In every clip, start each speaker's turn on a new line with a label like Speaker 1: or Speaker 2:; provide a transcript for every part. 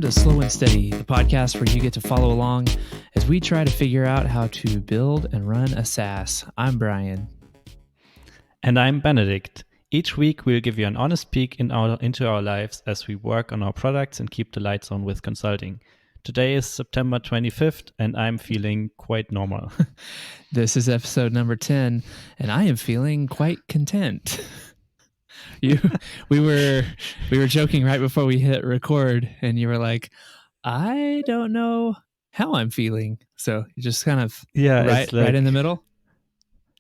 Speaker 1: to Slow and Steady, the podcast where you get to follow along as we try to figure out how to build and run a SaaS. I'm Brian.
Speaker 2: And I'm Benedikt. Each week, we'll give you an honest peek into our lives as we work on our products and keep the lights on with consulting. Today is September 25th, and I'm feeling quite normal.
Speaker 1: This is episode number 10, and I am feeling quite content. We were joking right before we hit record, and you were like, I don't know how I'm feeling. So you just kind of right in the middle.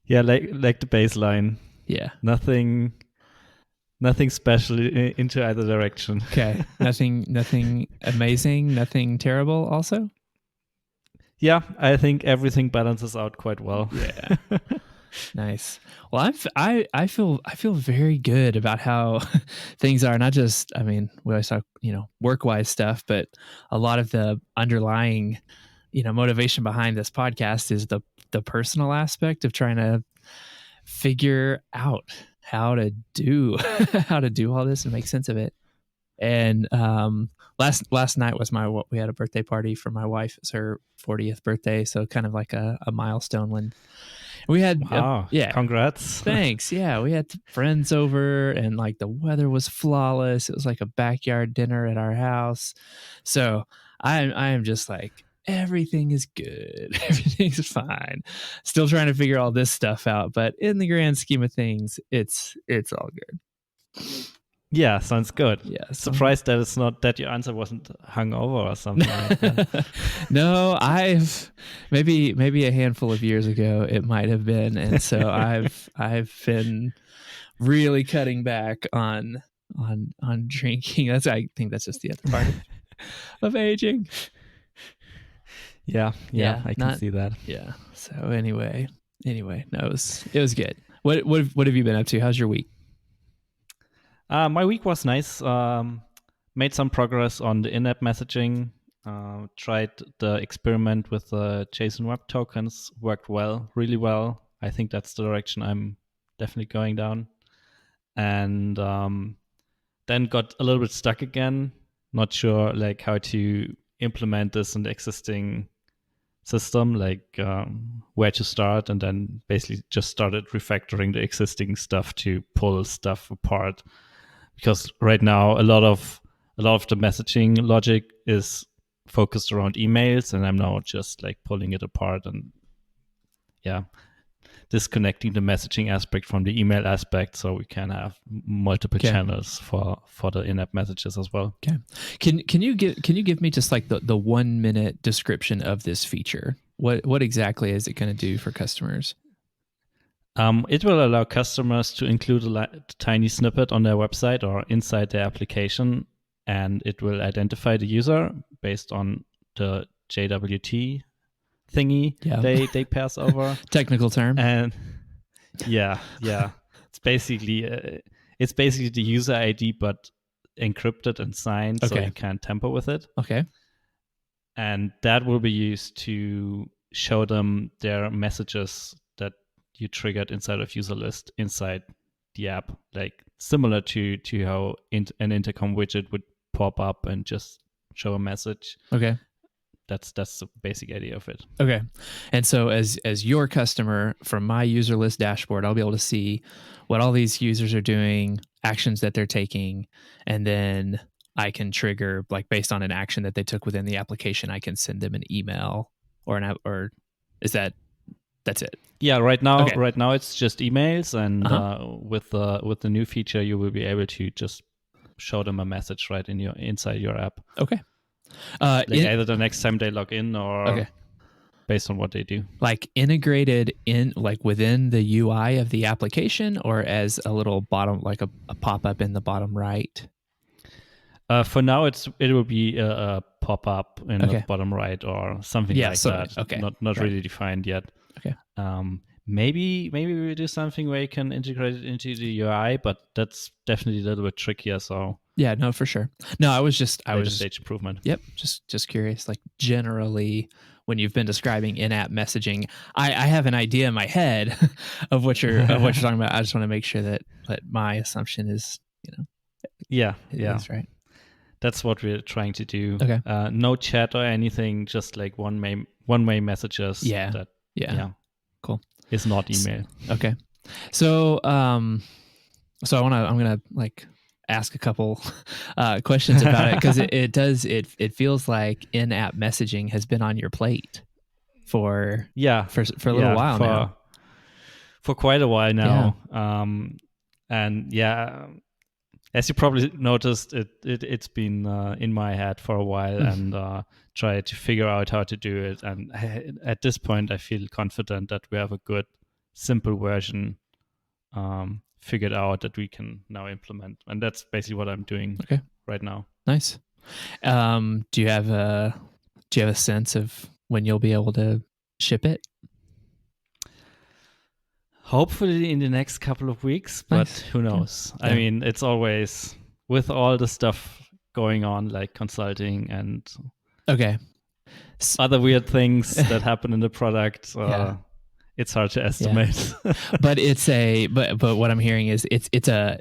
Speaker 2: Yeah, like the baseline.
Speaker 1: Yeah.
Speaker 2: Nothing special into either direction.
Speaker 1: Okay. Nothing amazing, nothing terrible also?
Speaker 2: Yeah, I think everything balances out quite well.
Speaker 1: Yeah. Nice. Well, I feel very good about how things are. Not just, we always talk, work-wise stuff, but a lot of the underlying, motivation behind this podcast is the personal aspect of trying to figure out how to do all this and make sense of it. And last night was we had a birthday party for my wife. It's her 40th birthday, so kind of like a milestone when we had.
Speaker 2: Congrats.
Speaker 1: Thanks. Yeah, we had friends over, and like the weather was flawless. It was like a backyard dinner at our house. So I am just like, everything is good. Everything's fine. Still trying to figure all this stuff out, but in the grand scheme of things, it's all good.
Speaker 2: Yeah, sounds good.
Speaker 1: Yeah,
Speaker 2: surprised that it's not that your answer wasn't hungover or something like that.
Speaker 1: No, I've maybe a handful of years ago it might have been, and so I've been really cutting back on drinking. I think that's just the other part of aging.
Speaker 2: Yeah, I can see that.
Speaker 1: Yeah. So anyway, no, it was good. What have you been up to? How's your week?
Speaker 2: My week was nice. Made some progress on the in-app messaging. Tried the experiment with the JSON Web Tokens. Worked really well. I think that's the direction I'm definitely going down. And then got a little bit stuck again. Not sure how to implement this in the existing system, where to start, and then basically just started refactoring the existing stuff to pull stuff apart. Because right now a lot of the messaging logic is focused around emails, and I'm now just pulling it apart and disconnecting the messaging aspect from the email aspect, so we can have multiple channels for the in-app messages as well.
Speaker 1: Okay. Can you give me just the 1 minute description of this feature? What exactly is it going to do for customers?
Speaker 2: It will allow customers to include a tiny snippet on their website or inside their application, and it will identify the user based on the JWT thingy they pass over.
Speaker 1: Technical term.
Speaker 2: And yeah, it's basically the user ID but encrypted and signed, so you can't tamper with it.
Speaker 1: Okay. And
Speaker 2: that will be used to show them their messages that you triggered inside of Userlist inside the app, similar to how an intercom widget would pop up and just show a message.
Speaker 1: Okay.
Speaker 2: That's the basic idea of it.
Speaker 1: Okay. And so as your customer, from my Userlist dashboard, I'll be able to see what all these users are doing, actions that they're taking, and then I can trigger, based on an action that they took within the application, I can send them an email or is that's it?
Speaker 2: Yeah, right now it's just emails, and with the new feature, you will be able to just show them a message right inside your app.
Speaker 1: Okay.
Speaker 2: Either the next time they log in or based on what they do.
Speaker 1: Integrated in within the UI of the application, or as a little bottom, a pop-up in the bottom right?
Speaker 2: For now, it will be a pop-up in the bottom right or something that.
Speaker 1: Okay.
Speaker 2: Not really defined yet.
Speaker 1: Okay.
Speaker 2: Maybe we'll do something where you can integrate it into the UI, but that's definitely a little bit trickier. So
Speaker 1: yeah, no, for sure. No, I was
Speaker 2: stage improvement.
Speaker 1: Yep, just curious. Generally, when you've been describing in-app messaging, I have an idea in my head of what you're talking about. I just want to make sure that my assumption is,
Speaker 2: Yeah.
Speaker 1: is right.
Speaker 2: That's what we're trying to do.
Speaker 1: Okay.
Speaker 2: No chat or anything, just like one-way messages.
Speaker 1: Yeah.
Speaker 2: That
Speaker 1: Yeah. Cool.
Speaker 2: is not email.
Speaker 1: Okay. So I'm gonna like ask a couple questions about it, because it feels like in-app messaging has been on your plate for a little while now.
Speaker 2: For quite a while now. And as you probably noticed, it's been in my head for a while, and try to figure out how to do it. And at this point, I feel confident that we have a good, simple version figured out that we can now implement. And that's basically what I'm doing right now.
Speaker 1: Nice. Do you have a sense of when you'll be able to ship it?
Speaker 2: Hopefully in the next couple of weeks, but who knows? Yeah. I mean, it's always with all the stuff going on, like consulting and other weird things that happen in the product. It's hard to estimate.
Speaker 1: But but what I'm hearing is it's a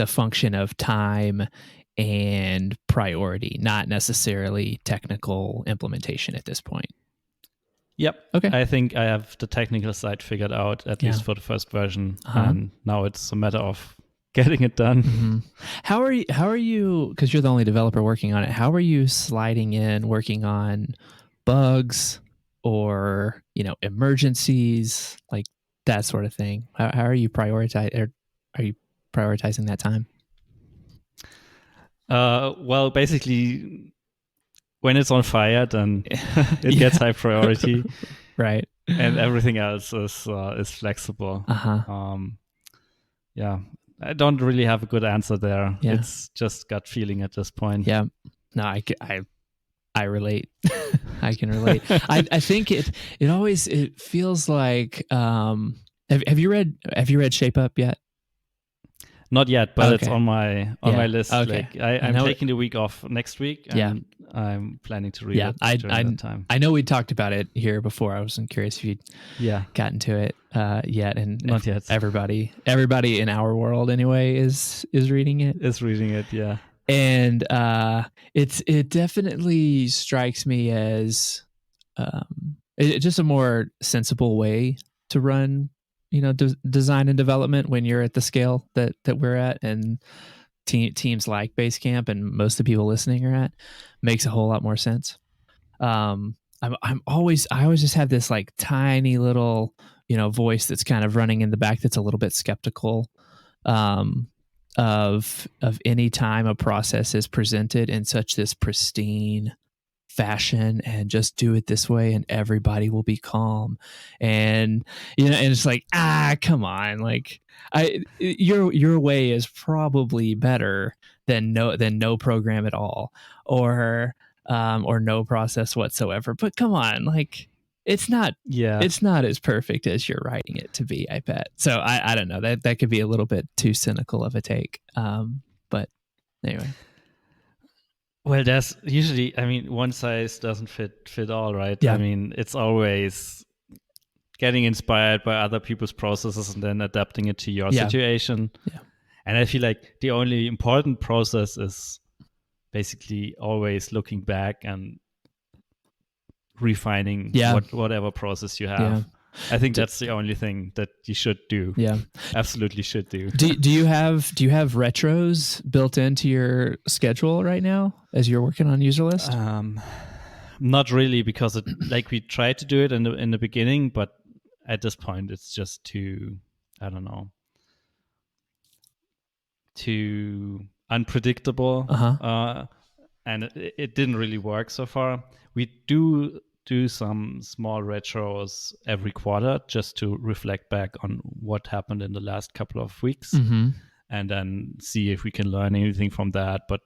Speaker 1: function of time and priority, not necessarily technical implementation at this point.
Speaker 2: Yep. Okay. I think I have the technical side figured out, at least for the first version. And now it's a matter of getting it done.
Speaker 1: Mm-hmm. How are you, because you're the only developer working on it, how are you sliding in working on bugs or, emergencies, like that sort of thing? How are you prioritizing that time?
Speaker 2: Well, basically, when it's on fire, then it gets high priority,
Speaker 1: right?
Speaker 2: And everything else is flexible. I don't really have a good answer there. Yeah. It's just gut feeling at this point.
Speaker 1: Yeah, no, I relate. I can relate. I think it always feels like. Have you read Shape Up yet?
Speaker 2: Not yet, but it's on my list. Okay. Like I'm taking the week off next week, and I'm planning to read it during that time.
Speaker 1: I know we talked about it here before. I wasn't curious if you'd gotten to it yet, and
Speaker 2: not yet.
Speaker 1: Everybody in our world anyway is reading it.
Speaker 2: Yeah.
Speaker 1: And it definitely strikes me as just a more sensible way to run design and development when you're at the scale that we're at, and teams like Basecamp and most of the people listening are at, makes a whole lot more sense. I always just have this like tiny little voice that's kind of running in the back that's a little bit skeptical of any time a process is presented in such this pristine fashion and just do it this way and everybody will be calm, and and it's like, come on, like your way is probably better than no program at all, or no process whatsoever, but come on, like it's not as perfect as you're writing it to be, I bet. So I don't know, that could be a little bit too cynical of a take, but anyway.
Speaker 2: Well, there's usually, one size doesn't fit all, right? Yeah. It's always getting inspired by other people's processes and then adapting it to your situation. Yeah. And I feel like the only important process is basically always looking back and refining whatever process you have. Yeah. I think that's the only thing that you should do. Yeah, absolutely should do.
Speaker 1: Do you have retros built into your schedule right now as you're working on Userlist?
Speaker 2: Not really, because we tried to do it in the beginning, but at this point it's just too unpredictable. And it didn't really work so far. We do some small retros every quarter just to reflect back on what happened in the last couple of weeks, and then see if we can learn anything from that. But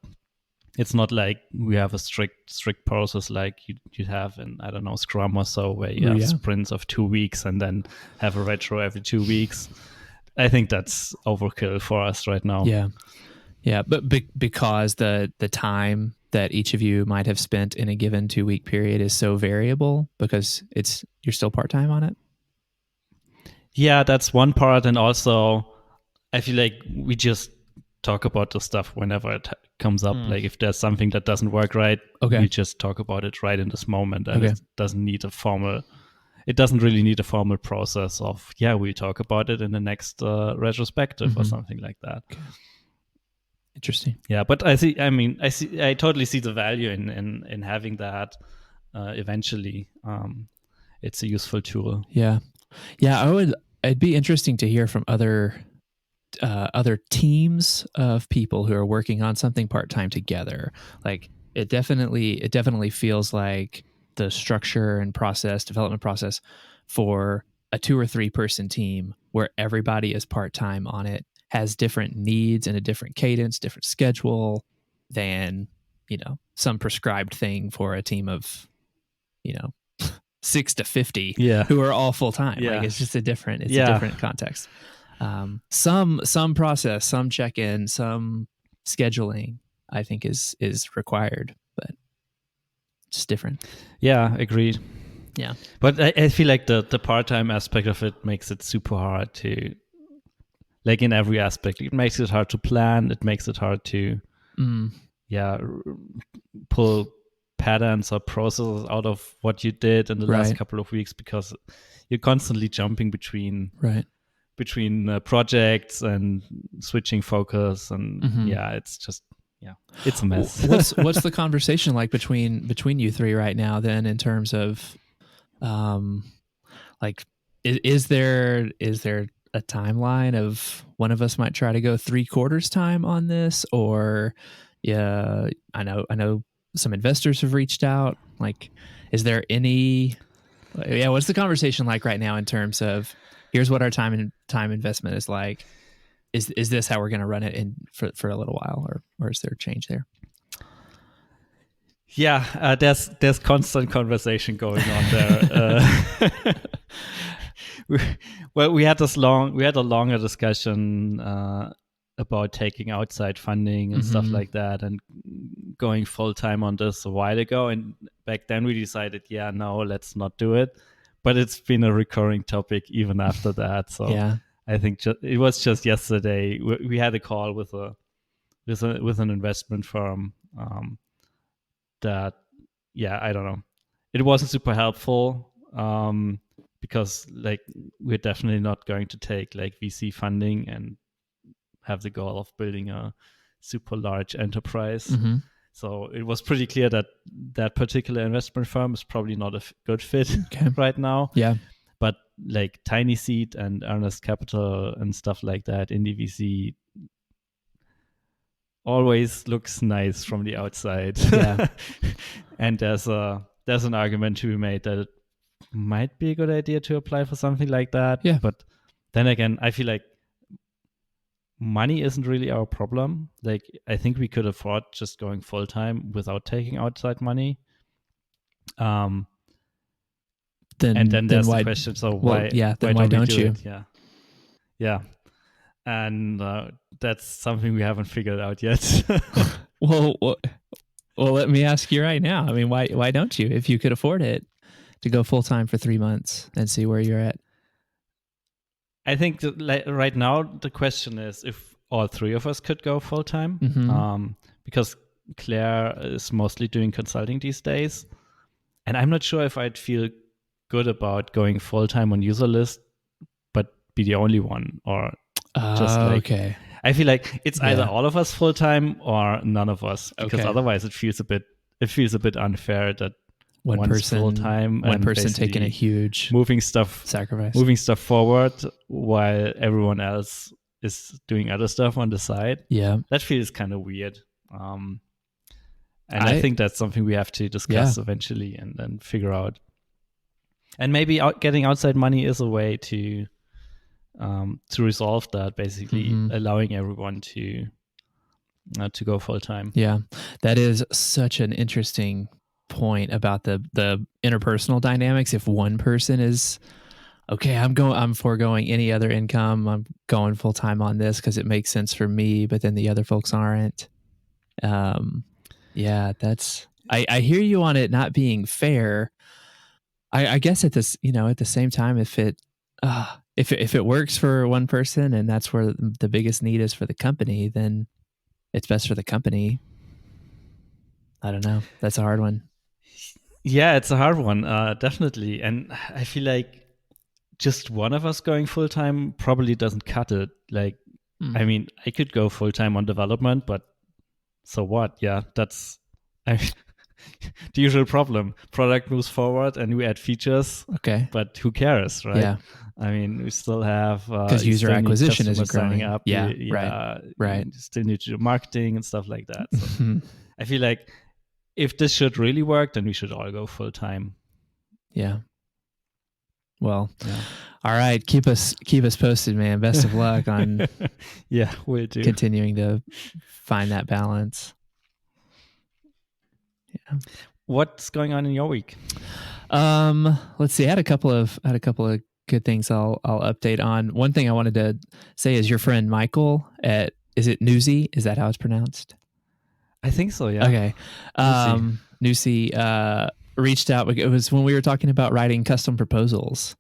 Speaker 2: it's not like we have a strict process like you have in, Scrum or so, where you have sprints of 2 weeks and then have a retro every 2 weeks. I think that's overkill for us right now.
Speaker 1: Yeah, but because the time that each of you might have spent in a given 2-week period is so variable, because you're still part-time on it?
Speaker 2: Yeah, that's one part. And also I feel like we just talk about the stuff whenever it comes up. Like if there's something that doesn't work right, we just talk about it right in this moment, and it doesn't need a formal. It doesn't really need a formal process of we talk about it in the next retrospective or something like that.
Speaker 1: Okay. Interesting.
Speaker 2: Yeah, but I totally see the value in having that. Eventually, it's a useful tool.
Speaker 1: Yeah. It'd be interesting to hear from other teams of people who are working on something part-time together. Like it definitely feels like the structure and development process for a 2 or 3 person team where everybody is part-time on it has different needs and a different cadence, different schedule than, some prescribed thing for a team of, 6 to 50 who are all full-time. Like it's just a different context. Some process, some check-in, some scheduling, I think is required, but it's different.
Speaker 2: Yeah, agreed.
Speaker 1: Yeah.
Speaker 2: But I feel like the part-time aspect of it makes it super hard to, like in every aspect, it makes it hard to plan. It makes it hard to, pull patterns or processes out of what you did in the last couple of weeks, because you're constantly jumping between projects and switching focus, and it's just it's a mess.
Speaker 1: What's the conversation like between you three right now then, in terms of like is there a timeline of one of us might try to go 3/4 time on this, or I know some investors have reached out. Like, is there any what's the conversation like right now in terms of here's what our time investment is like? Is this how we're going to run it for a little while, or is there a change there?
Speaker 2: Yeah, there's constant conversation going on there. We had a longer discussion about taking outside funding and stuff like that, and going full time on this a while ago. And back then we decided, no, let's not do it. But it's been a recurring topic even after that. So I think it was just yesterday we had a call with an investment firm that I don't know, it wasn't super helpful because like we're definitely not going to take like VC funding and have the goal of building a super large enterprise. So it was pretty clear that that particular investment firm is probably not a good fit right now.
Speaker 1: Yeah.
Speaker 2: But like Tiny Seed and Earnest Capital and stuff like that, indie VC, always looks nice from the outside.
Speaker 1: Yeah.
Speaker 2: And there's an argument to be made that it might be a good idea to apply for something like that.
Speaker 1: Yeah.
Speaker 2: But then again, I feel like money isn't really our problem. Like, I think we could afford just going full time without taking outside money. Then there's the question. So why don't you? Yeah. And that's something we haven't figured out yet.
Speaker 1: Well, let me ask you right now. I mean, why don't you? If you could afford it, to go full time for 3 months and see where you're at.
Speaker 2: I think that, right now the question is if all 3 of us could go full time, because Claire is mostly doing consulting these days, and I'm not sure if I'd feel good about going full time on Userlist, but be the only one, or just like, okay. I feel like it's either all of us full time or none of us, because otherwise it feels a bit unfair that one person full time,
Speaker 1: one person taking a huge
Speaker 2: moving stuff forward while everyone else is doing other stuff on the side.
Speaker 1: Yeah,
Speaker 2: that feels kind of weird. And I think that's something we have to discuss eventually and then figure out. And maybe getting outside money is a way to resolve that, basically allowing everyone to go full time.
Speaker 1: Yeah, that is such an interesting point about the interpersonal dynamics. If one person is I'm foregoing any other income, I'm going full time on this because it makes sense for me, but then the other folks aren't. That's I hear you on it not being fair. I guess at the same time, if it if it works for one person and that's where the biggest need is for the company, then it's best for the company. I don't know. That's a hard one.
Speaker 2: Yeah, it's a hard one, definitely. And I feel like just one of us going full time probably doesn't cut it. Like, I mean, I could go full time on development, but so what? Yeah, that's I mean, the usual problem. Product moves forward and we add features.
Speaker 1: Okay.
Speaker 2: But who cares, right?
Speaker 1: Yeah.
Speaker 2: I mean, we still have
Speaker 1: because user acquisition isn't growing.
Speaker 2: signing up.
Speaker 1: Yeah, right.
Speaker 2: You still need to do marketing and stuff like that. So I feel like if this should really work, then we should all go full time.
Speaker 1: Yeah. Well, all right. Keep us posted, man. Best of luck on
Speaker 2: we'll do.
Speaker 1: Continuing to find that balance. Yeah.
Speaker 2: What's going on in your week?
Speaker 1: Let's see. I had a couple of good things I'll update on. One thing I wanted to say is your friend Michael at, is it Newsy? Is that how it's pronounced?
Speaker 2: I think so, yeah.
Speaker 1: Okay. Newsy reached out. It was when we were talking about writing custom proposals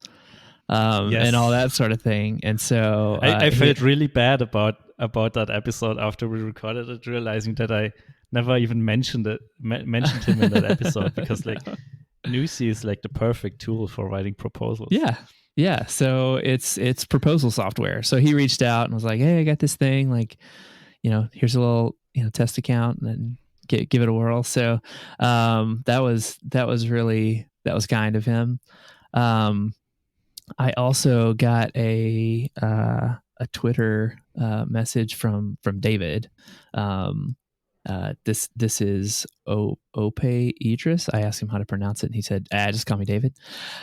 Speaker 1: and all that sort of thing. And so
Speaker 2: I felt really bad about that episode after we recorded it, realizing that I never even mentioned him in that episode because like Newsy is like the perfect tool for writing proposals.
Speaker 1: Yeah. So it's proposal software. So he reached out and was like, "Hey, I got this thing. Like, here's a little test account and then give it a whirl." So that was kind of him. I also got a Twitter message from David. This is Ope Idris. I asked him how to pronounce it, and he said, "Just call me David."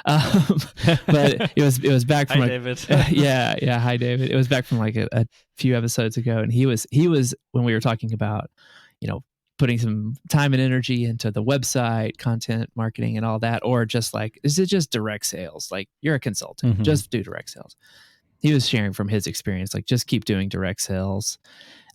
Speaker 1: But it was back from
Speaker 2: hi, David.
Speaker 1: Hi, David. It was back from like a few episodes ago, and he was when we were talking about putting some time and energy into the website, content marketing, and all that, or just like, is it just direct sales? Like, you're a consultant, just do direct sales. He was sharing from his experience, like, just keep doing direct sales.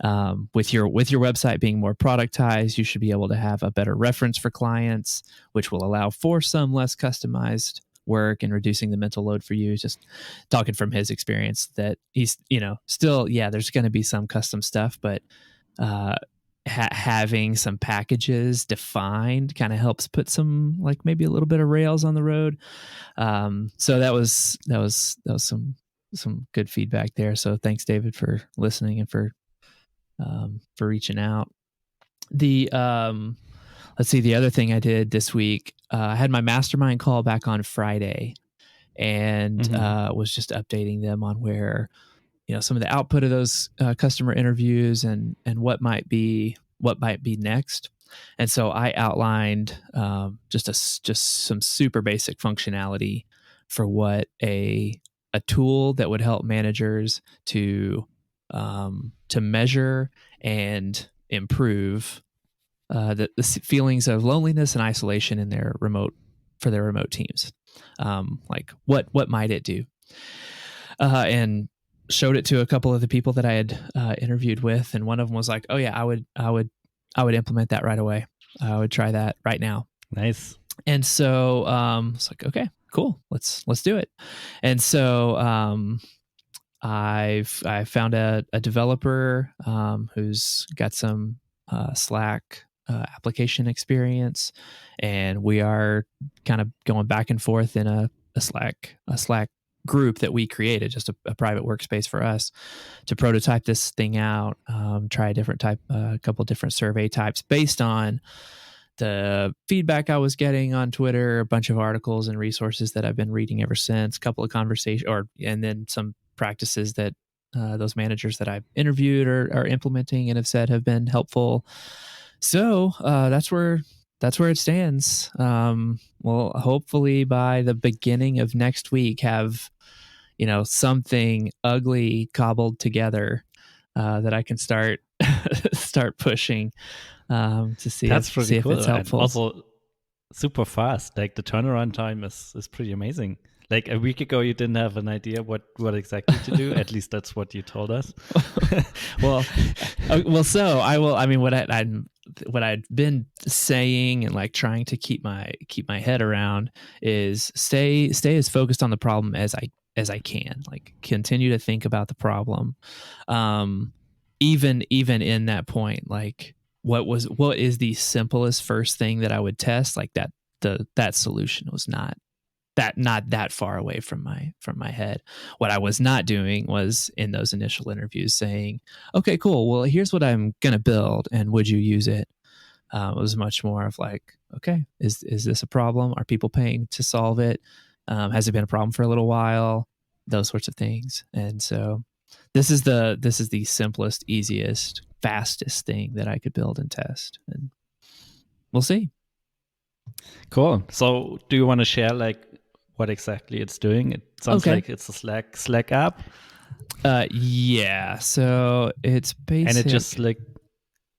Speaker 1: With your website being more productized, you should be able to have a better reference for clients, which will allow for some less customized work and reducing the mental load for you. Just talking from his experience that he's, still, there's going to be some custom stuff, but having some packages defined kind of helps put some, like, maybe a little bit of rails on the road. So that was some good feedback there. So thanks, David, for listening and for reaching out. The let's see, the other thing I did this week, I had my mastermind call back on Friday, and was just updating them on where some of the output of those customer interviews and what might be next. And so I outlined just some super basic functionality for what a tool that would help managers to measure and improve the feelings of loneliness and isolation in their remote teams. Like what might it do? And showed it to a couple of the people that I had interviewed with, and one of them was like, "Oh yeah, I would implement that right away. I would try that right now."
Speaker 2: Nice.
Speaker 1: And so it's like, okay, cool, let's do it. And so I found a developer who's got some Slack application experience, and we are kind of going back and forth in a Slack group that we created, just a private workspace for us to prototype this thing out, try a couple different survey types based on the feedback I was getting on Twitter, a bunch of articles and resources that I've been reading ever since, a couple of conversations, and then some practices that those managers that I've interviewed are implementing and have said have been helpful. So that's where it stands. We'll hopefully by the beginning of next week have something ugly cobbled together that I can start pushing to see
Speaker 2: that's
Speaker 1: if,
Speaker 2: pretty
Speaker 1: see
Speaker 2: cool.
Speaker 1: if it's helpful.
Speaker 2: And also super fast. Like the turnaround time is pretty amazing. Like a week ago, you didn't have an idea what exactly to do. At least that's what you told us.
Speaker 1: So I will. I mean, what I'd been saying and like trying to keep my head around is stay as focused on the problem as as I can. Like continue to think about the problem. Even in that point, like what is the simplest first thing that I would test? Like that solution was not that far away from my head. What I was not doing was in those initial interviews saying, okay, cool. Well, here's what I'm going to build, and would you use it? It was much more of like, okay, is this a problem? Are people paying to solve it? Has it been a problem for a little while? Those sorts of things. And so this is the simplest, easiest, fastest thing that I could build and test, and we'll see.
Speaker 2: Cool. So do you want to share like what exactly it's doing? It sounds
Speaker 1: Okay.
Speaker 2: like it's a Slack app.
Speaker 1: Yeah. So it's basic.
Speaker 2: And it just like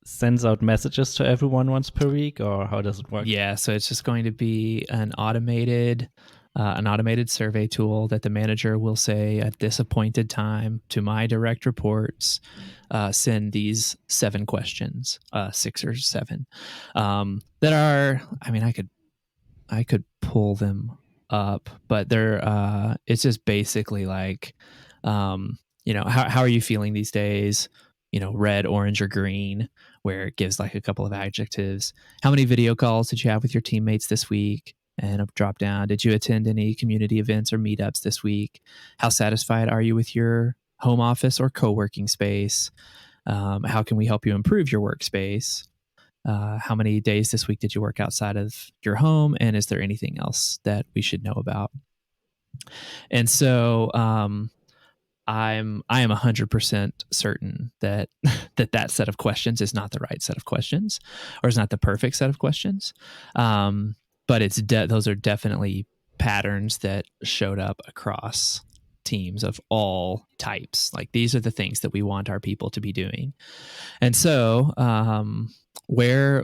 Speaker 2: sends out messages to everyone once per week, or how does it work?
Speaker 1: Yeah. So it's just going to be an automated survey tool that the manager will say at this appointed time to my direct reports, send these 7 questions, 6 or 7, that are, I mean, I could pull them up, but they're, it's just basically like, how are you feeling these days? Red, orange, or green, where it gives like a couple of adjectives. How many video calls did you have with your teammates this week? And a drop down. Did you attend any community events or meetups this week? How satisfied are you with your home office or co-working space? How can we help you improve your workspace? How many days this week did you work outside of your home? And is there anything else that we should know about? And so I am 100% certain that that set of questions is not the right set of questions, or is not the perfect set of questions. But those are definitely patterns that showed up across teams of all types. Like these are the things that we want our people to be doing. And so where,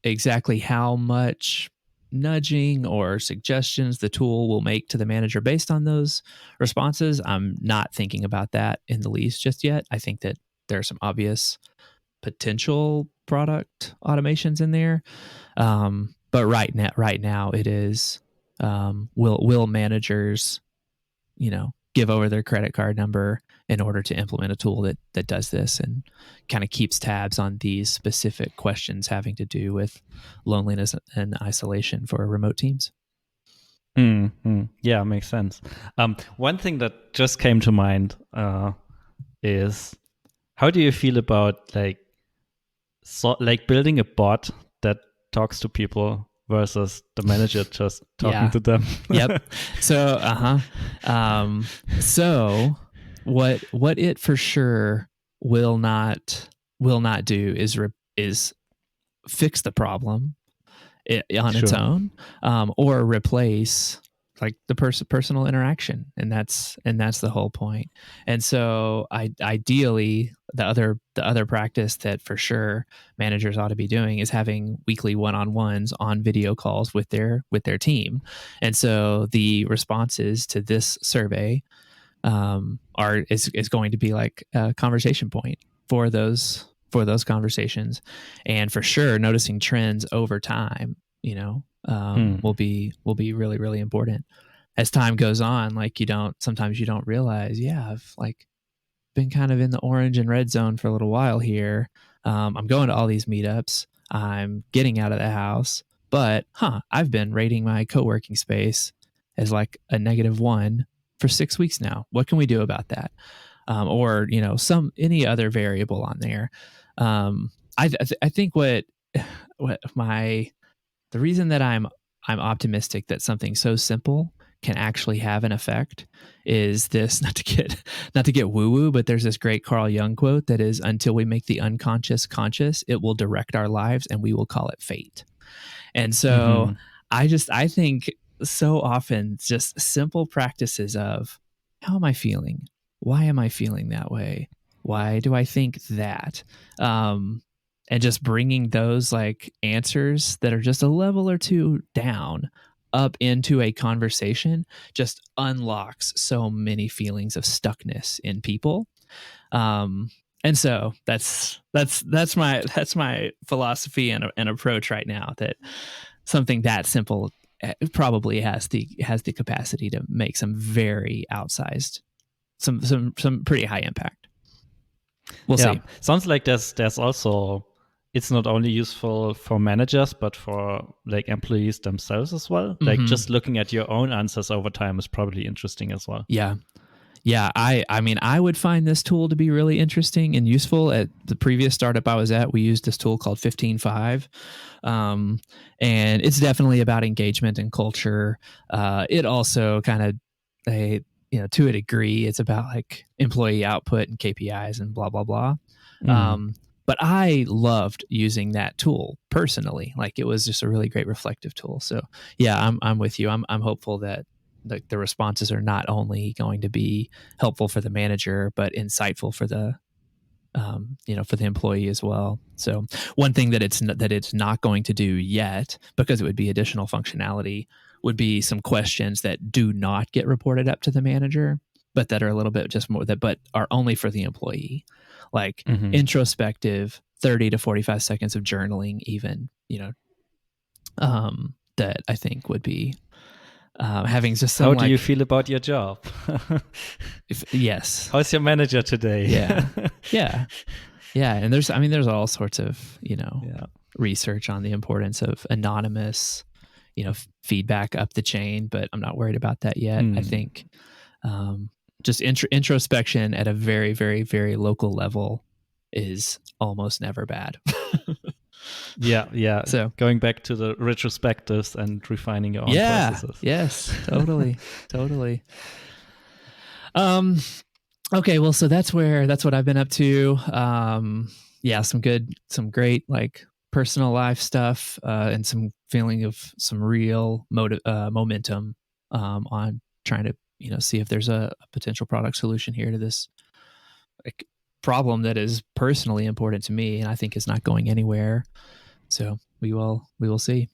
Speaker 1: exactly how much nudging or suggestions the tool will make to the manager based on those responses, I'm not thinking about that in the least just yet. I think that there are some obvious potential product automations in there. But right now it is, will managers, give over their credit card number in order to implement a tool that does this and kind of keeps tabs on these specific questions having to do with loneliness and isolation for remote teams.
Speaker 2: Yeah, makes sense. One thing that just came to mind is, how do you feel about like building a bot that talks to people versus the manager just talking to them?
Speaker 1: Yep. So, so what it for sure will not do is fix the problem on its own, or replace like the personal interaction, and that's the whole point. And so ideally the other practice that for sure managers ought to be doing is having weekly one-on-ones on video calls with their team. And so the responses to this survey is going to be like a conversation point for those conversations, and for sure noticing trends over time, will be really, really important as time goes on. Like sometimes you don't realize, I've like been kind of in the orange and red zone for a little while here. I'm going to all these meetups, I'm getting out of the house, but I've been rating my co-working space as like a -1 for 6 weeks now. What can we do about that? Or any other variable on there. I think the reason that I'm optimistic that something so simple can actually have an effect is this, not to get woo woo, but there's this great Carl Jung quote that is, until we make the unconscious conscious, it will direct our lives and we will call it fate. And so I think so often just simple practices of, how am I feeling? Why am I feeling that way? Why do I think that? And just bringing those like answers that are just a level or two down up into a conversation just unlocks so many feelings of stuckness in people. And so that's my philosophy and approach right now, that something that simple it probably has the capacity to make some very outsized, some pretty high impact. We'll see.
Speaker 2: Sounds like there's also, it's not only useful for managers but for like employees themselves as well. Like just looking at your own answers over time is probably interesting as well.
Speaker 1: Yeah, I mean, I would find this tool to be really interesting and useful. At the previous startup I was at, we used this tool called 15Five, and it's definitely about engagement and culture. It also kind of, to a degree, it's about like employee output and KPIs and blah blah blah. But I loved using that tool personally. Like, it was just a really great reflective tool. So yeah, I'm with you. I'm hopeful that the responses are not only going to be helpful for the manager, but insightful for the for the employee as well. So one thing that it's not going to do yet, because it would be additional functionality, would be some questions that do not get reported up to the manager, but that are a little bit just more but are only for the employee, like introspective 30 to 45 seconds of journaling, even, that I think would be having just some.
Speaker 2: How do you feel about your job?
Speaker 1: Yes.
Speaker 2: How's your manager today?
Speaker 1: Yeah. And there's all sorts of, research on the importance of anonymous, feedback up the chain, but I'm not worried about that yet. I think just introspection at a very, very, very local level is almost never bad.
Speaker 2: Yeah.
Speaker 1: So
Speaker 2: going back to the retrospectives and refining your own processes.
Speaker 1: Yes, totally. Okay, well, so that's what I've been up to. Some great like personal life stuff, and some feeling of some real momentum on trying to see if there's a potential product solution here to this like problem that is personally important to me, and I think is not going anywhere. So we will see.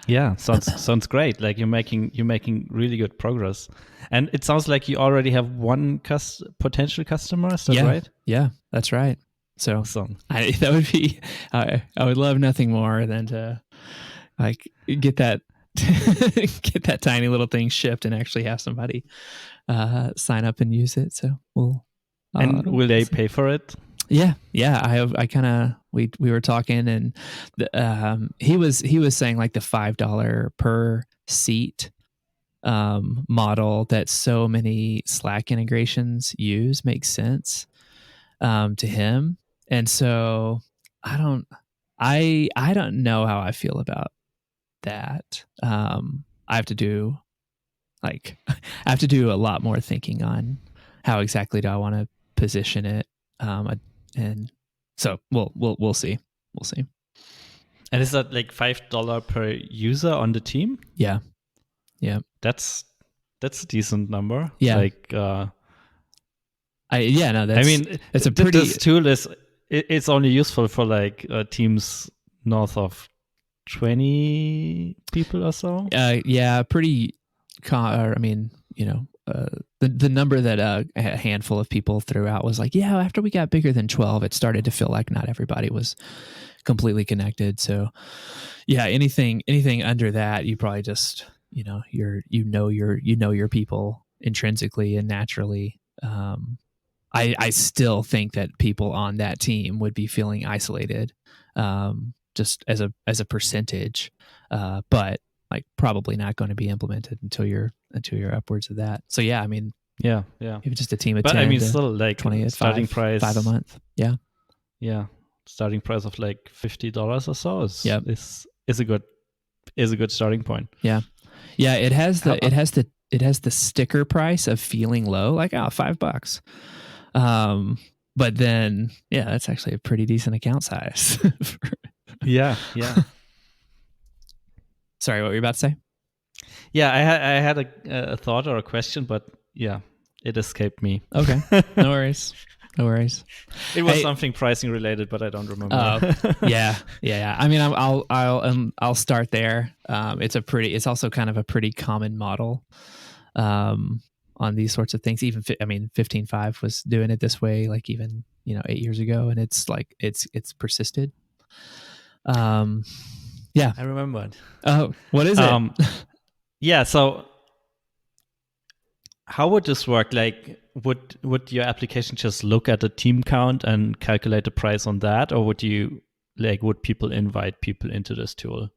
Speaker 2: Yeah, sounds great. Like you're making really good progress, and it sounds like you already have one potential customer. Is that right?
Speaker 1: Yeah, that's right. So
Speaker 2: awesome.
Speaker 1: That would be. I would love nothing more than to like get that get that tiny little thing shipped and actually have somebody sign up and use it. So we'll.
Speaker 2: And will they pay for it?
Speaker 1: Yeah. I kind of we were talking, and he was saying like the $5 per seat model that so many Slack integrations use makes sense to him, and so I don't know how I feel about that. I have to do a lot more thinking on how exactly do I want to position it. And so we'll see.
Speaker 2: And is that like $5 per user on the team?
Speaker 1: Yeah.
Speaker 2: That's a decent number.
Speaker 1: Yeah.
Speaker 2: Like
Speaker 1: it's a pretty.
Speaker 2: This tool it's only useful for like teams north of 20 people or so.
Speaker 1: Pretty. The number that a handful of people threw out was like, after we got bigger than 12, it started to feel like not everybody was completely connected. So anything under that, you probably just, your people intrinsically and naturally. I still think that people on that team would be feeling isolated, just as a percentage, but like probably not going to be implemented until you're upwards of that. So yeah, if just a team of 10,
Speaker 2: still like
Speaker 1: 20
Speaker 2: starting price
Speaker 1: $5 a month.
Speaker 2: Yeah, starting price of like $50 or so is a good starting point.
Speaker 1: Yeah, it has the sticker price of feeling low, like $5. But then that's actually a pretty decent account size.
Speaker 2: Yeah.
Speaker 1: Sorry, what were you about to say?
Speaker 2: Yeah, I had a thought or a question, but it escaped me.
Speaker 1: Okay, no worries.
Speaker 2: It was something pricing related, but I don't remember.
Speaker 1: Yeah. I mean, I'll start there. It's also kind of a pretty common model on these sorts of things. Even 15Five was doing it this way, like even 8 years ago, and it's like it's persisted. Yeah.
Speaker 2: I remembered.
Speaker 1: Oh, what is it?
Speaker 2: Yeah. So how would this work? Like, would your application just look at the team count and calculate the price on that, or would people invite people into this tool?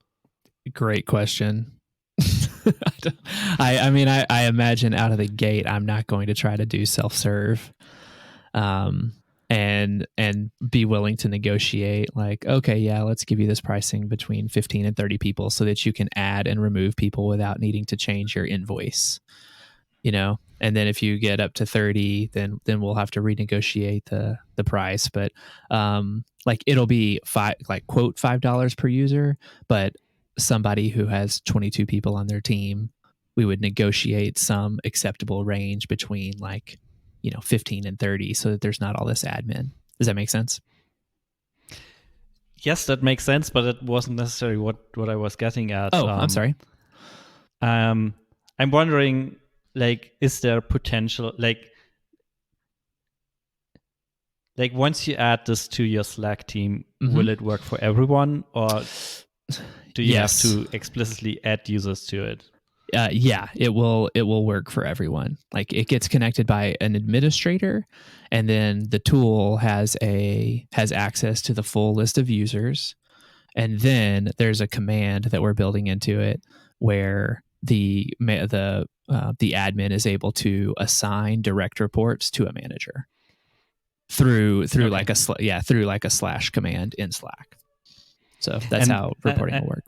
Speaker 1: Great question. I mean, I imagine out of the gate, I'm not going to try to do self-serve, and be willing to negotiate. Like, okay, yeah, let's give you this pricing between 15 and 30 people, so that you can add and remove people without needing to change your invoice. And then if you get up to 30, then we'll have to renegotiate the price. But like, it'll be quote $5 per user, but somebody who has 22 people on their team, we would negotiate some acceptable range between 15 and 30, so that there's not all this admin. Does that make sense?
Speaker 2: Yes, that makes sense, but it wasn't necessarily what I was getting at.
Speaker 1: Oh, I'm sorry.
Speaker 2: I'm wondering, is there potential, once you add this to your Slack team, will it work for everyone, or do you have to explicitly add users to it?
Speaker 1: Yeah, it will work for everyone. Like, it gets connected by an administrator, and then the tool has access to the full list of users. And then there's a command that we're building into it where the admin is able to assign direct reports to a manager through like a slash command in Slack. So that's how reporting will work.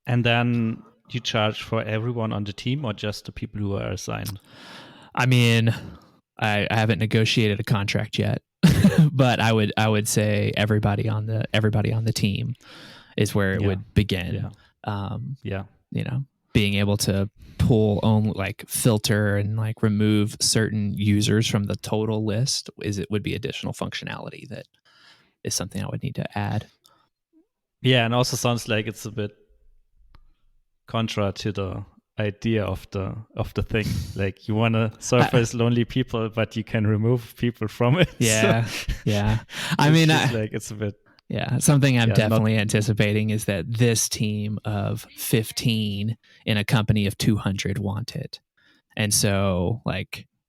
Speaker 2: And then you charge for everyone on the team, or just the people who are assigned?
Speaker 1: I mean, I haven't negotiated a contract yet, but I would say everybody on the team is where it would begin. Being able to pull filter and remove certain users from the total list would be additional functionality that is something I would need to add.
Speaker 2: Yeah, and also sounds like it's a bit contra to the idea of the thing. Like, you want to surface lonely people, but you can remove people from it.
Speaker 1: Yeah, yeah. I mean,
Speaker 2: it's a bit.
Speaker 1: Yeah, something I'm definitely anticipating is that this team of 15 in a company of 200 want it. And so,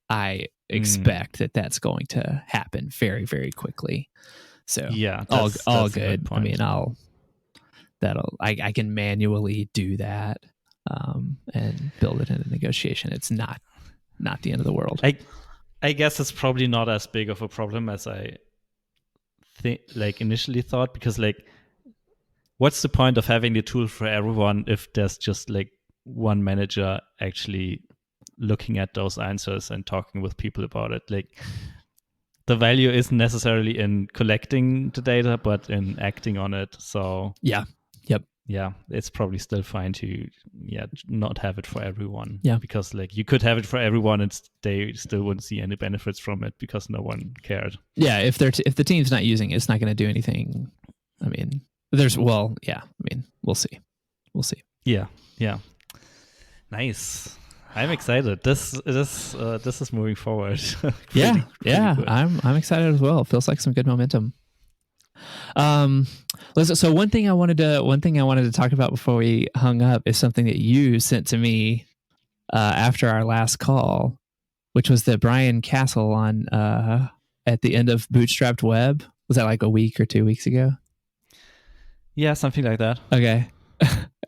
Speaker 1: I expect that that's going to happen very, very quickly. So, that's all good. I mean, I can manually do that, and build it in a negotiation. It's not the end of the world.
Speaker 2: I guess it's probably not as big of a problem as I initially thought, because what's the point of having the tool for everyone if there's just one manager actually looking at those answers and talking with people about it? The value isn't necessarily in collecting the data, but in acting on it. So it's probably still fine to not have it for everyone. Because you could have it for everyone and they still wouldn't see any benefits from it because no one cared.
Speaker 1: Yeah, if the team's not using it, it's not going to do anything. I mean, we'll see.
Speaker 2: Yeah. Nice. I'm excited. This is moving forward.
Speaker 1: Pretty good. I'm excited as well. It feels like some good momentum. So one thing I wanted to talk about before we hung up is something that you sent to me after our last call, which was the Brian Casel on at the end of Bootstrapped Web. Was that a week or 2 weeks ago?
Speaker 2: Yeah, something like that.
Speaker 1: Okay.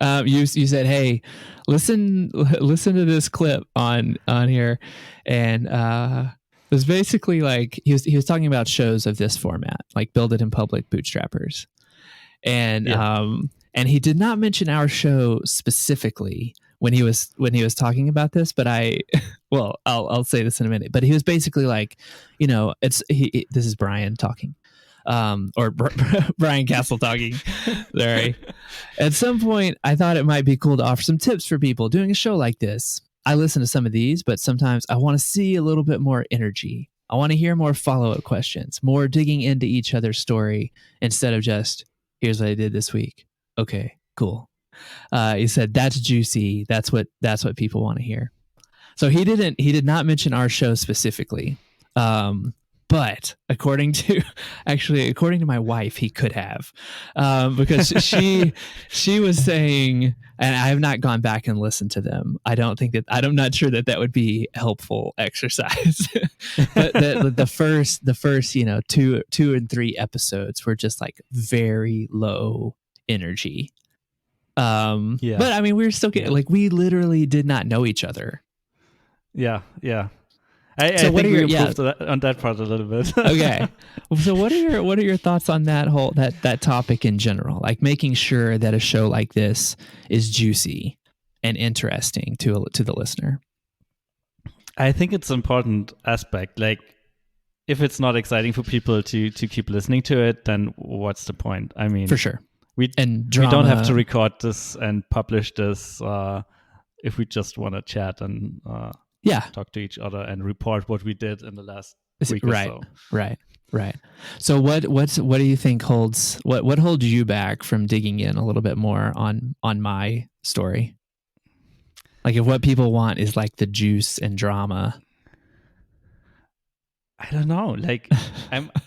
Speaker 1: You said, "Hey, listen to this clip on here," and it was basically he was talking about shows of this format, like Build It in Public, Bootstrappers, and and he did not mention our show specifically when he was talking about this. But I'll say this in a minute. But he was basically this is Brian talking. Or Brian Casel talking. Sorry. At some point, I thought it might be cool to offer some tips for people doing a show like this. I listen to some of these, but sometimes I want to see a little bit more energy. I want to hear more follow-up questions, more digging into each other's story instead of just, here's what I did this week. Okay, cool. He said, that's juicy. That's what people want to hear. So he did not mention our show specifically. But according to my wife, he could have, because she was saying, and I have not gone back and listened to them. I'm not sure that would be helpful exercise. But the first two and three episodes were just like very low energy. But I mean, we were still getting like, we literally did not know each other.
Speaker 2: Yeah. I think we improved on that part a little bit.
Speaker 1: Okay. So what are your thoughts on that topic in general? Like making sure that a show like this is juicy and interesting to the listener.
Speaker 2: I think it's an important aspect. Like, if it's not exciting for people to keep listening to it, then what's the point? I mean,
Speaker 1: for sure.
Speaker 2: We don't have to record this and publish this if we just want to chat and talk to each other and report what we did in the last week or so.
Speaker 1: Right. So what do you think holds you back from digging in a little bit more on my story? Like, if what people want is like the juice and drama.
Speaker 2: I don't know. Like,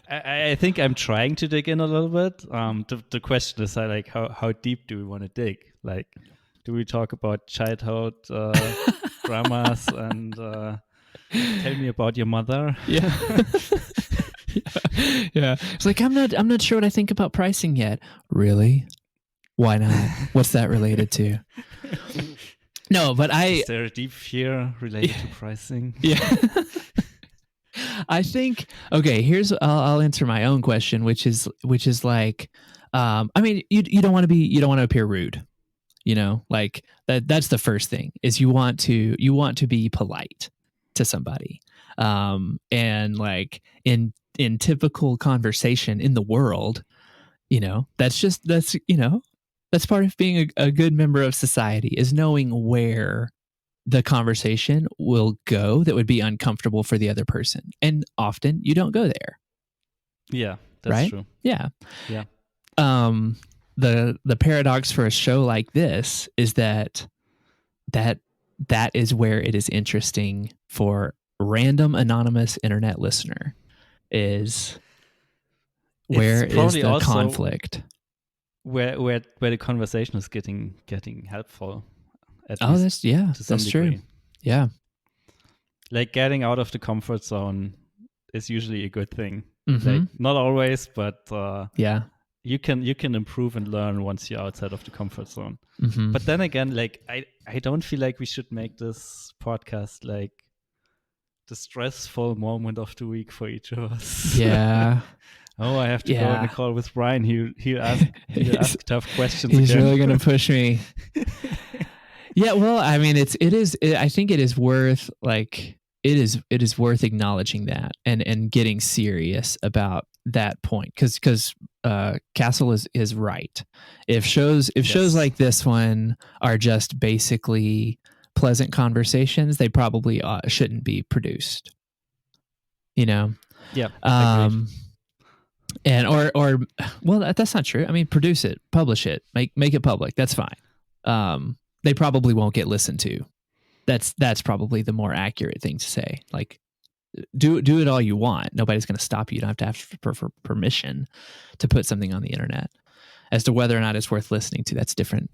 Speaker 2: I think I'm trying to dig in a little bit. The question is like, how deep do we want to dig? Like, do we talk about childhood dramas and tell me about your mother?
Speaker 1: Yeah. Yeah. It's like, I'm not sure what I think about pricing yet. Really? Why not? What's that related to? No, but
Speaker 2: is there a deep fear related to pricing?
Speaker 1: Yeah. I think, okay, I'll answer my own question, which is like, I mean, you don't want to appear rude, like that's the first thing, is you want to be polite to somebody. And like in typical conversation in the world, that's part of being a good member of society, is knowing where the conversation will go that would be uncomfortable for the other person. And often you don't go there.
Speaker 2: Yeah, that's true.
Speaker 1: Yeah. The paradox for a show like this is that is where it is interesting for random anonymous internet listener, is where is the conflict,
Speaker 2: where the conversation is getting helpful.
Speaker 1: That's true. Yeah.
Speaker 2: Like, getting out of the comfort zone is usually a good thing.
Speaker 1: Mm-hmm.
Speaker 2: Like, not always, but
Speaker 1: yeah,
Speaker 2: you can improve and learn once you're outside of the comfort zone.
Speaker 1: Mm-hmm.
Speaker 2: But then again, like, I don't feel like we should make this podcast like the stressful moment of the week for each of us.
Speaker 1: Yeah.
Speaker 2: Oh, I have to go on a call with Brian. He'll ask tough questions.
Speaker 1: He's
Speaker 2: again.
Speaker 1: really going to push me. Yeah, well, I mean, I think it is worth, like, it is worth acknowledging that and getting serious about that point, because Casel is right. If shows like this one are just basically pleasant conversations, they probably shouldn't be produced.
Speaker 2: Yeah.
Speaker 1: And or well, that's not true. I mean, produce it, publish it, make it public. That's fine. They probably won't get listened to. That's probably the more accurate thing to say. Like, do it all you want. Nobody's going to stop you. You don't have to ask for permission to put something on the internet. As to whether or not it's worth listening to, that's different.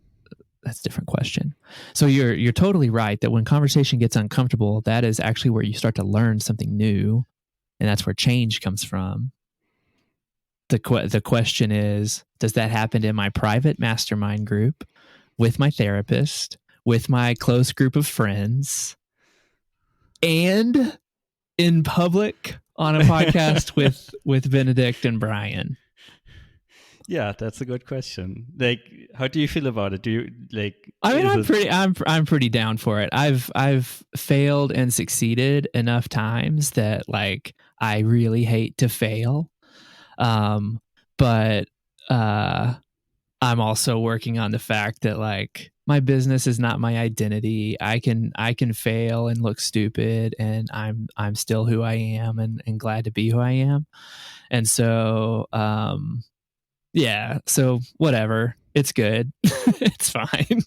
Speaker 1: That's a different question. So you're totally right that when conversation gets uncomfortable, that is actually where you start to learn something new, and that's where change comes from. The question is, does that happen in my private mastermind group, with my therapist, with my close group of friends, and in public on a podcast with Benedikt and Brian?
Speaker 2: Yeah, that's a good question. Like, how do you feel about it? Do you like?
Speaker 1: I mean, I'm pretty down for it. I've failed and succeeded enough times that, like, I really hate to fail. But I'm also working on the fact that, like, my business is not my identity. I can fail and look stupid, and I'm still who I am, and glad to be who I am. And so, yeah, so whatever. It's good. It's fine.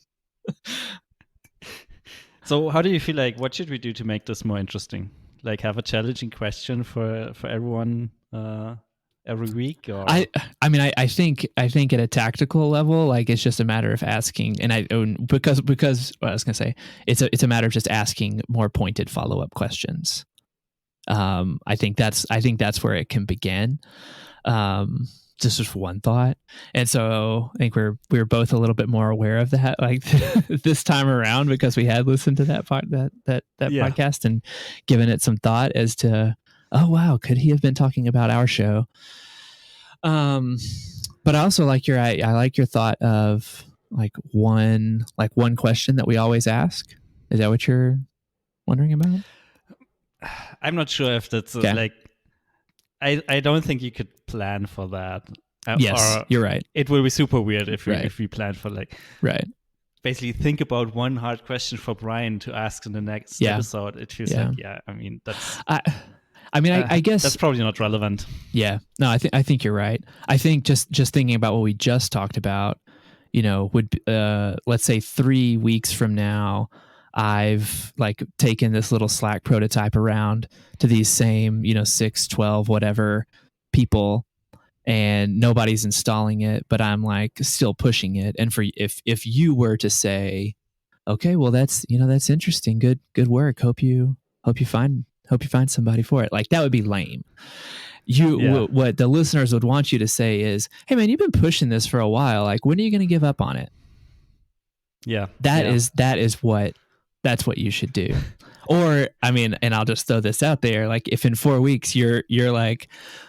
Speaker 2: So how do you feel like, what should we do to make this more interesting? like have a challenging question for everyone every week? Or
Speaker 1: I mean, I think at a tactical level, like it's just a matter of asking, and because what I was gonna say, it's a matter of just asking more pointed follow-up questions. I think that's where it can begin. Just one thought, and so I think we're both a little bit more aware of that, like this time around, because we had listened to that podcast and given it some thought as to, oh wow, could he have been talking about our show? But I also like I like your thought of like one question that we always ask. Is that what you're wondering about?
Speaker 2: I'm not sure if that's like, I don't think you could plan for that.
Speaker 1: Yes, you're right.
Speaker 2: It will be super weird if we plan for like, basically think about one hard question for Brian to ask in the next episode. It feels like, I mean, that's... I guess that's probably not relevant.
Speaker 1: Yeah, no, I think you're right. I think just thinking about what we just talked about, would let's say 3 weeks from now, I've like taken this little Slack prototype around to these same 6, 12, whatever people, and nobody's installing it, but I'm like still pushing it. And for if you were to say, okay, well that's interesting, good work, hope you find somebody for it, like that would be lame. What the listeners would want you to say is, hey man, you've been pushing this for a while, like when are you going to give up on it? That's what you should do. Or I mean, and I'll just throw this out there, like if in 4 weeks you're like,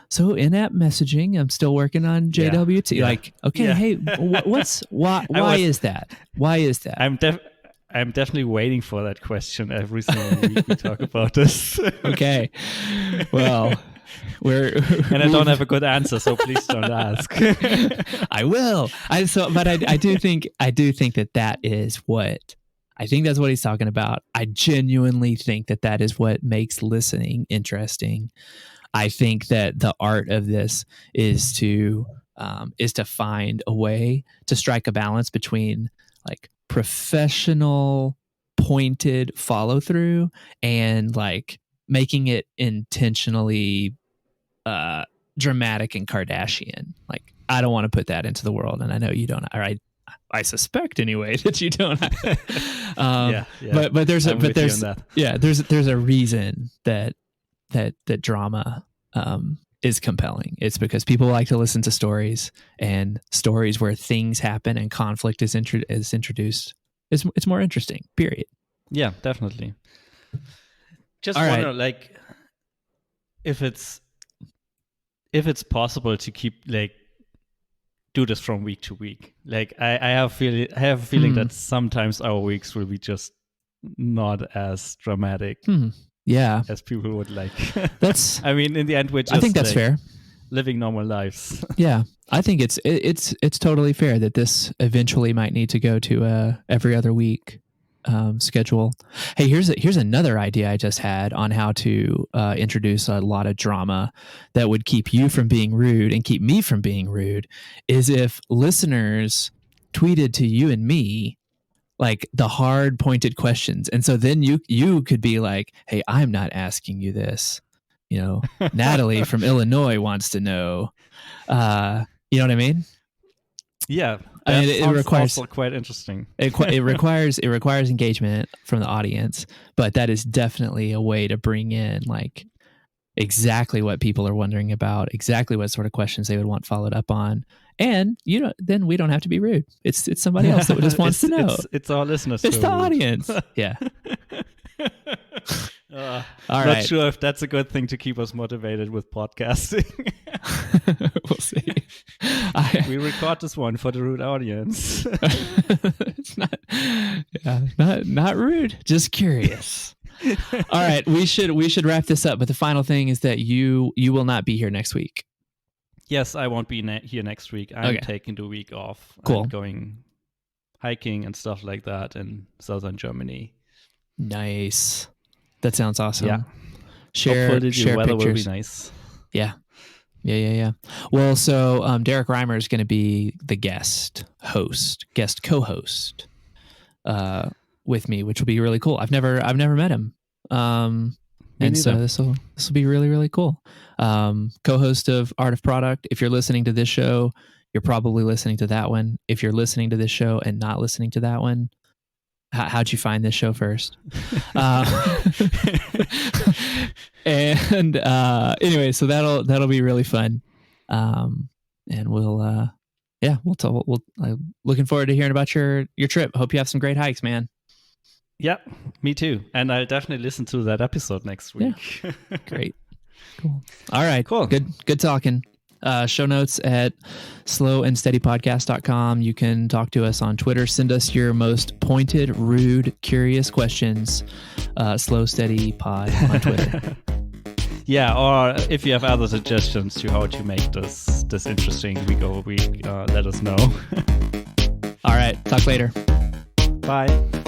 Speaker 1: so in-app messaging, I'm still working on JWT. Like, okay, hey, why is that? Why is that?
Speaker 2: I'm definitely waiting for that question every single week we talk about this. Okay.
Speaker 1: Well,
Speaker 2: and I don't have a good answer, so please don't ask.
Speaker 1: I will. But I do think that is what, I think that's what he's talking about. I genuinely think that is what makes listening interesting. I think that the art of this is to find a way to strike a balance between like professional pointed follow through and like making it intentionally dramatic and Kardashian. Like I don't want to put that into the world, and I know you don't. All right. I suspect anyway that you don't. But there's a reason that drama is compelling. It's because people like to listen to stories, and stories where things happen and conflict is introduced. It's more interesting. Period.
Speaker 2: Yeah, definitely. Just wonder, like, if it's possible to keep like do this from week to week. Like I have a feeling that sometimes our weeks will be just not as dramatic.
Speaker 1: Yeah,
Speaker 2: as people would like.
Speaker 1: That's.
Speaker 2: I mean, in the end, we're just.
Speaker 1: I think that's fair.
Speaker 2: Living normal lives.
Speaker 1: Yeah, I think it's totally fair that this eventually might need to go to every other week schedule. Hey, here's another idea I just had on how to introduce a lot of drama that would keep you from being rude and keep me from being rude. Is if listeners tweeted to you and me like the hard pointed questions, and so then you could be like, hey, I'm not asking you this, Natalie from Illinois wants to know, you know what I mean?
Speaker 2: Yeah,
Speaker 1: I mean, it requires
Speaker 2: also quite interesting.
Speaker 1: It requires engagement from the audience, but that is definitely a way to bring in like exactly what people are wondering about, exactly what sort of questions they would want followed up on. And then we don't have to be rude. It's somebody else that just wants to know.
Speaker 2: It's our listeners.
Speaker 1: It's the audience. Yeah.
Speaker 2: All right. Not sure if that's a good thing to keep us motivated with podcasting.
Speaker 1: We'll see.
Speaker 2: We record this one for the rude audience.
Speaker 1: It's not rude, just curious. All right, we should wrap this up. But the final thing is that you will not be here next week.
Speaker 2: Yes, I won't be here next week. I'm taking the week off.
Speaker 1: Cool.
Speaker 2: I'm going hiking and stuff like that in southern Germany.
Speaker 1: Nice. That sounds awesome.
Speaker 2: Yeah.
Speaker 1: Share
Speaker 2: the weather
Speaker 1: pictures.
Speaker 2: Will be nice.
Speaker 1: Yeah. Well, so Derek Reimer is going to be the guest co-host with me, which will be really cool. I've never met him. And so this will be really, really cool. Co-host of Art of Product. If you're listening to this show, you're probably listening to that one. If you're listening to this show and not listening to that one, how'd you find this show first? And anyway, so that'll be really fun. And we'll I'm looking forward to hearing about your trip. Hope you have some great hikes, man.
Speaker 2: Yeah, me too. And I'll definitely listen to that episode next week.
Speaker 1: Yeah. Great. Cool. All right.
Speaker 2: Cool.
Speaker 1: Good talking. Show notes at slowandsteadypodcast.com. You can talk to us on Twitter. Send us your most pointed, rude, curious questions. Slow Steady Pod on Twitter.
Speaker 2: Yeah, or if you have other suggestions to how to make this interesting week over week, let us know.
Speaker 1: All right. Talk later.
Speaker 2: Bye.